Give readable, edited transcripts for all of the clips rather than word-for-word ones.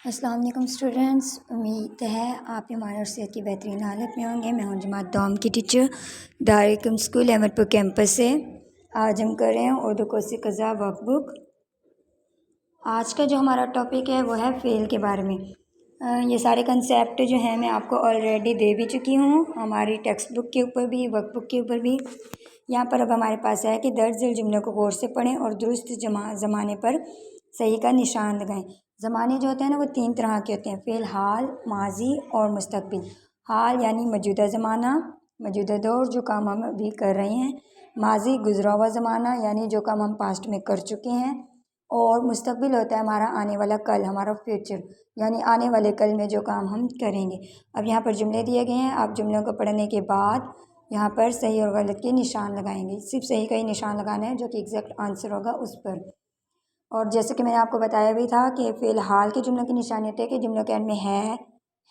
السلام علیکم اسٹوڈینٹس، امید ہے آپ ایمان اور صحت کی بہترین حالت میں ہوں گے۔ میں ہوں جماعت دوم کی ٹیچر دارالعلوم اسکول احمد پور کیمپس سے۔ آج ہم کر رہے ہیں اردو کوسی قضا ورک بک۔ آج کا جو ہمارا ٹاپک ہے وہ ہے فعل کے بارے میں۔ یہ سارے کنسیپٹ جو ہیں میں آپ کو آلریڈی دے بھی چکی ہوں، ہماری ٹیکسٹ بک کے اوپر بھی، ورک بک کے اوپر بھی۔ یہاں پر اب ہمارے پاس ہے کہ درج ذیل جملوں کو غور سے پڑھیں اور درست زمانے پر صحیح کا نشان لگائیں۔ زمانے جو ہوتے ہیں نا وہ 3 طرح کے ہوتے ہیں: فعل حال، ماضی اور مستقبل۔ حال یعنی موجودہ زمانہ، موجودہ دور، جو کام ہم ابھی کر رہے ہیں۔ ماضی گزرا ہوا زمانہ یعنی جو کام ہم پاسٹ میں کر چکے ہیں۔ اور مستقبل ہوتا ہے ہمارا آنے والا کل، ہمارا فیوچر، یعنی آنے والے کل میں جو کام ہم کریں گے۔ اب یہاں پر جملے دیے گئے ہیں، آپ جملوں کو پڑھنے کے بعد یہاں پر صحیح اور غلط کے نشان لگائیں گے۔ صرف صحیح کا ہی نشان لگانا ہے جو کہ ایگزیکٹ آنسر ہوگا اس پر۔ اور جیسے کہ میں نے آپ کو بتایا بھی تھا کہ فعل حال کے جملوں کی نشانی ہوتی ہے کہ جملوں کے اینڈ میں ہے،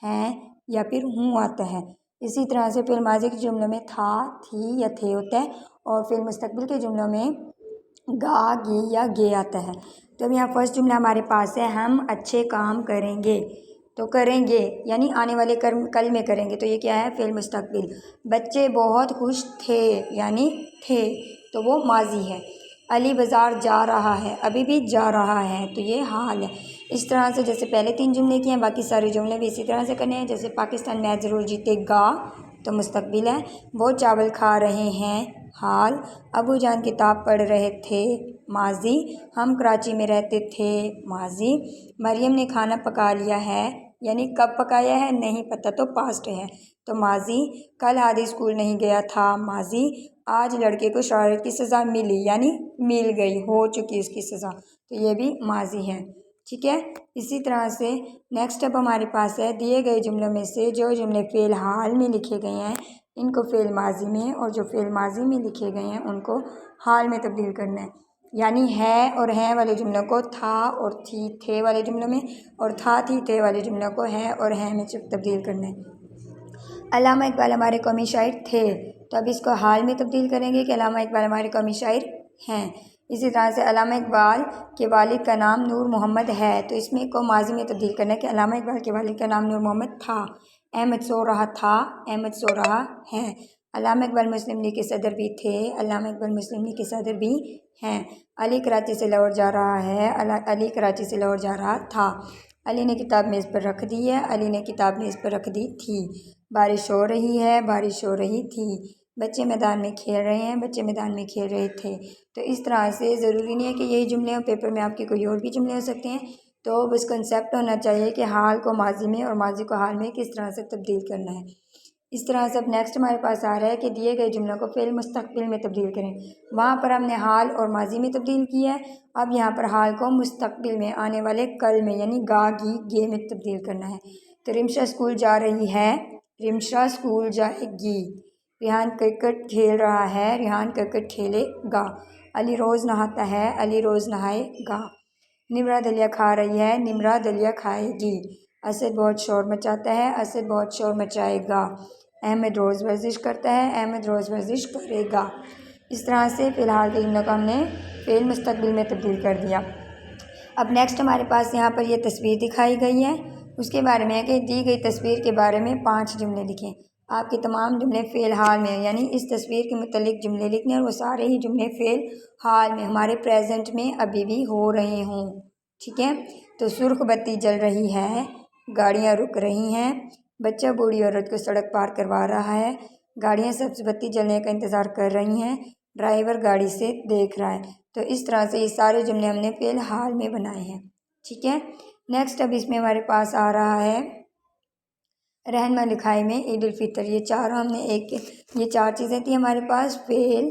ہیں یا پھر ہوں آتا ہے۔ اسی طرح سے فعل ماضی کے جملوں میں تھا، تھی یا تھے ہوتا ہے، اور فعل مستقبل کے جملوں میں گا، گی یا گے آتا ہے۔ تو اب یہاں فرسٹ جملہ ہمارے پاس ہے، ہم اچھے کام کریں گے۔ تو کریں گے یعنی آنے والے کل میں کریں گے، تو یہ کیا ہے؟ فعل مستقبل۔ بچے بہت خوش تھے یعنی تھے، تو وہ ماضی ہے۔ علی بازار جا رہا ہے، ابھی بھی جا رہا ہے، تو یہ حال ہے۔ اس طرح سے جیسے پہلے 3 جملے کیے ہیں، باقی سارے جملے بھی اسی طرح سے کرنے ہیں۔ جیسے پاکستان میچ ضرور جیتے گا، تو مستقبل ہے۔ وہ چاول کھا رہے ہیں، حال۔ ابو جان کتاب پڑھ رہے تھے، ماضی۔ ہم کراچی میں رہتے تھے، ماضی۔ مریم نے کھانا پکا لیا ہے، یعنی کب پکایا ہے نہیں پتہ، تو پاسٹ ہے، تو ماضی۔ کل ہادی اسکول نہیں گیا تھا، ماضی۔ آج لڑکے کو شرارت کی سزا ملی یعنی مل گئی، ہو چکی اس کی سزا، تو یہ بھی ماضی ہے، ٹھیک ہے۔ اسی طرح سے نیکسٹ اب ہمارے پاس ہے دیے گئے جملوں میں سے جو جملے فعل حال میں لکھے گئے ہیں ان کو فعل ماضی میں، اور جو فعل ماضی میں لکھے گئے ہیں ان کو حال میں تبدیل کرنا ہے۔ یعنی ہے اور ہیں والے جملوں کو تھا اور تھی، تھے والے جملوں میں، اور تھا، تھی، تھے والے جملوں کو ہے اور ہیں میں تبدیل کرنا ہے۔ علامہ اقبال ہمارے قومی شاعر تھے، تو اب اس کو حال میں تبدیل کریں گے کہ علامہ اقبال ہمارے قومی شاعر ہیں۔ اسی طرح سے علامہ اقبال کے والد کا نام نور محمد ہے، تو اس میں کو ماضی میں تبدیل کرنا ہے کہ علامہ اقبال کے والد کا نام نور محمد تھا۔ احمد سو رہا تھا، احمد سو رہا ہے۔ علامہ اقبال مسلم لیگ کے صدر بھی تھے، علامہ اقبال مسلم لیگ کے صدر بھی ہیں۔ علی کراچی سے لاہور جا رہا ہے، علی کراچی سے لاہور جا رہا تھا۔ علی نے کتاب میز پر رکھ دی ہے، علی نے کتاب میز پر رکھ دی تھی۔ بارش ہو رہی ہے، بارش ہو رہی تھی۔ بچے میدان میں کھیل رہے ہیں، بچے میدان میں کھیل رہے تھے۔ تو اس طرح سے ضروری نہیں ہے کہ یہی جملے ہوں، پیپر میں آپ کے کوئی اور بھی جملے ہو سکتے ہیں، تو بس کنسیپٹ ہونا چاہیے کہ حال کو ماضی میں اور ماضی کو حال میں کس طرح سے تبدیل کرنا ہے۔ اس طرح سے اب نیکسٹ ہمارے پاس آ رہا ہے کہ دیے گئے جملوں کو فعل مستقبل میں تبدیل کریں۔ وہاں پر ہم نے حال اور ماضی میں تبدیل کیا ہے، اب یہاں پر حال کو مستقبل میں، آنے والے کل میں، یعنی گا، گی، گے میں تبدیل کرنا ہے۔ تو رمشا اسکول جا رہی ہے، رمشا اسکول جائے گی۔ ریحان کرکٹ کھیل رہا ہے، ریحان کرکٹ کھیلے گا۔ علی روز نہاتا ہے، علی روز نہائے گا۔ نمرہ دلیا کھا رہی ہے، نمرہ دلیا کھائے گی۔ اسد بہت شور مچاتا ہے، اسد بہت شور مچائے گا۔ احمد روز ورزش کرتا ہے، احمد روز ورزش کرے گا۔ اس طرح سے فی الحال کے جملوں کو ہم نے فعل مستقبل میں تبدیل کر دیا۔ اب نیکسٹ ہمارے پاس یہاں پر یہ تصویر دکھائی گئی ہے، اس کے بارے میں ہے کہ دی گئی تصویر کے بارے میں 5 جملے لکھیں۔ آپ کے تمام جملے فعل حال میں، یعنی اس تصویر کے متعلق جملے لکھنے، اور وہ سارے ہی جملے فعل حال میں ہمارے پریزنٹ میں ابھی بھی ہو رہے ہوں، ٹھیک ہے۔ تو سرخ بتی جل رہی ہے، گاڑیاں رک رہی ہیں۔ بچہ بوڑھی عورت کو سڑک پار کروا رہا ہے، گاڑیاں سبز بتی جلنے کا انتظار کر رہی ہیں، ڈرائیور گاڑی سے دیکھ رہا ہے۔ تو اس طرح سے یہ سارے جملے ہم نے فعل حال میں بنائے ہیں، ٹھیک ہے۔ نیکسٹ اب اس میں ہمارے پاس آ رہا ہے رہنما لکھائی میں عید الفطر۔ یہ چاروں ہم نے یہ 4 چیزیں تھیں ہمارے پاس، فعل،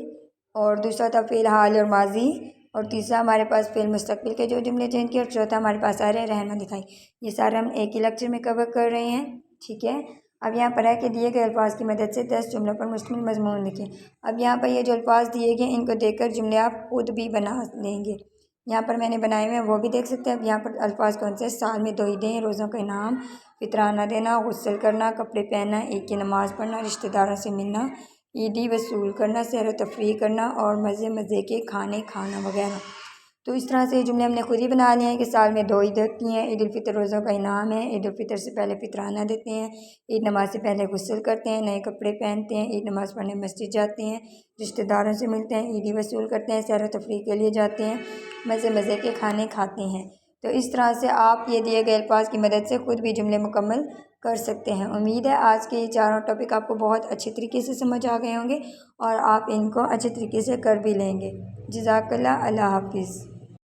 اور دوسرا تھا فعل حال اور ماضی، اور تیسرا ہمارے پاس فعل مستقبل کے جو جملے تھے ان کے، اور چوتھا ہمارے پاس آ رہے ہیں رہنما لکھائی۔ یہ سارے ہم ایک ہی لیکچر میں کور کر رہے ہیں، ٹھیک ہے۔ اب یہاں پر ہے کہ دیے گئے الفاظ کی مدد سے 10 جملوں پر مشتمل مضمون لکھیں۔ اب یہاں پر یہ جو الفاظ دیے گئے ان کو دیکھ کر جملے آپ خود بھی بنا لیں گے۔ یہاں پر میں نے بنائے ہوئے ہیں وہ بھی دیکھ سکتے ہیں۔ اب یہاں پر الفاظ کون سے؟ سال میں 2 عیدیں، روزوں کا انعام، فطرانہ دینا، غسل کرنا، کپڑے پہننا، عید کی نماز پڑھنا، رشتہ داروں سے ملنا، عیدی وصول کرنا، سیر و تفریح کرنا، اور مزے مزے کے کھانے کھانا وغیرہ۔ تو اس طرح سے یہ جملے ہم نے خود ہی بنا لیے ہیں کہ سال میں 2 عید ہوتی ہیں، عید الفطر روزوں کا انعام ہے، عید الفطر سے پہلے فطرانہ دیتے ہیں، عید نماز سے پہلے غسل کرتے ہیں، نئے کپڑے پہنتے ہیں، عید نماز پڑھنے مسجد جاتے ہیں، رشتہ داروں سے ملتے ہیں، عیدی وصول کرتے ہیں، سیر و تفریح کے لیے جاتے ہیں، مزے کے کھانے کھاتے ہیں۔ تو اس طرح سے آپ یہ دیے گئے الفاظ کی مدد سے خود بھی جملے مکمل کر سکتے ہیں۔ امید ہے آج کے یہ چاروں ٹاپک آپ کو بہت اچھی طریقے سے سمجھ آ گئے ہوں گے اور آپ ان کو اچھے طریقے سے کر بھی لیں گے۔ جزاک اللہ، اللہ حافظ۔